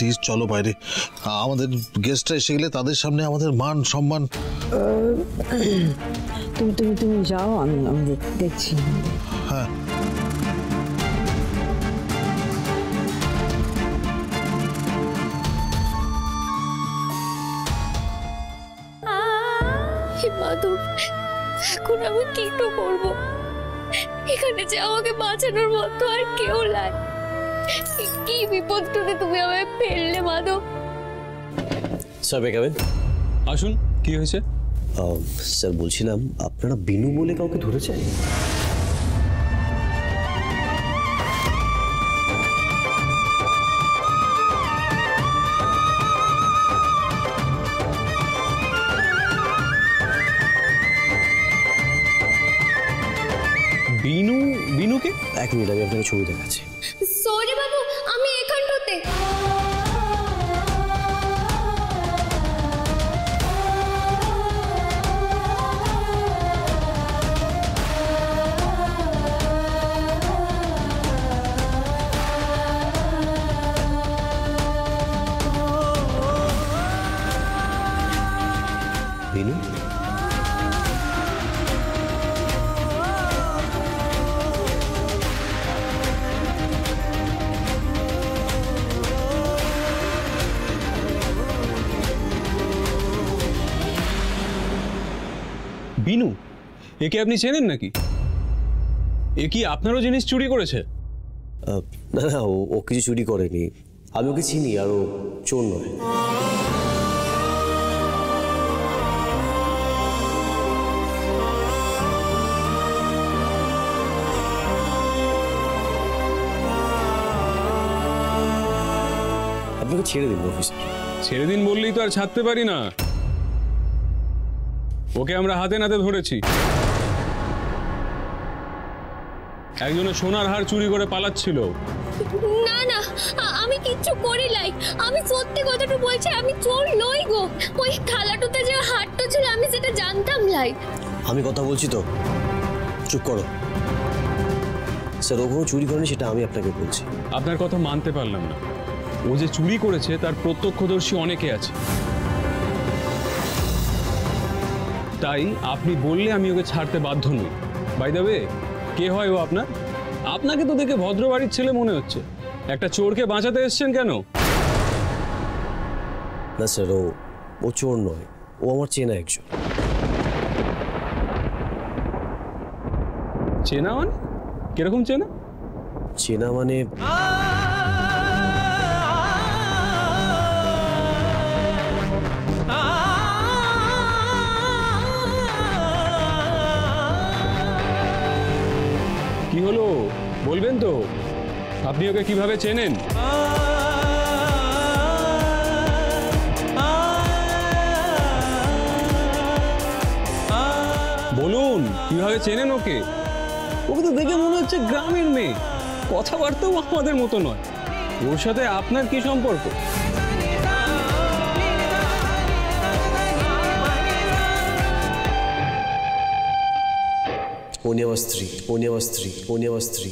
Please চলো বাইরে। আমাদের গেস্টরা এসে গেলে তাদের সামনে আমাদের মান সম্মান। তুমি যাও, আমি দেখছি। হ্যাঁ মাধব, এখন আমি কি করবো? এখানে যে আমাকে বাঁচানোর মতো আর কেউ নাই। কি বিপদটাতে তুমি আমায় ফেললে মাধব। স্যার বেকাবেন, আসুন। কি হয়েছে? স্যার বলছিলাম আপনারা বিনু বলে কাউকে ধরেছেন? বিনুকে? এক মিনিট, আমি আপনাকে ছবি দেখাচ্ছি। সরি বাবু, আমি এখানটাতে। বিনু? বিনু? একে আপনি চেনেন নাকি? এ কি আপনারও জিনিস চুরি করেছে? না না, ও কিছু চুরি করেনি। আমি ওকে চিনি, আর ও চোর নয়। আপনাকে ছেড়ে দিন অফিসার। ছেড়ে দিন বললেই তো আর ছাড়তে পারি না। ওকে আমরা হাতে নাতে ধরেছি। একজনের সোনার হার চুরি করে পালাচ্ছিল। না না, আমি কিচ্ছু করি নাই। আমি সত্যি কথাটা বলছি, আমি চোর নই গো। ওই থালাটাতে যে হারটা ছিল আমি সেটা জানতাম লাই। আমি কথা বলছি তো, চুপ করো। স্যার ও কোনো চুরি করেনি, সেটা আমি আপনাকে বলছি। আপনার কথা মানতে পারলাম না। ও যে চুরি করেছে তার প্রত্যক্ষদর্শী অনেকে আছে। তাই আপনি বললে আমি ওকে ছাড়তে বাধ্য নই। বাই দ্য ওয়ে, কে হয় ও আপনার? আপনাকে তো দেখে ভদ্র বাড়ির ছেলে মনে হচ্ছে। একটা চোরকে বাঁচাতে এসেছেন কেন? না স্যার, ও চোর নয়, ও আমার চেনা একজন। চেনা মানে? কিরকম চেনা? চেনা মানে কি হলো বলবেন তো? আপনি ওকে কিভাবে চেনেন? বলুন, কিভাবে চেনেন ওকে? ওকে তো দেখে মনে হচ্ছে গ্রামের মেয়ে, কথাবার্তাও আমাদের মতো নয়। ওর সাথে আপনার কি সম্পর্ক? উনি আমার স্ত্রী।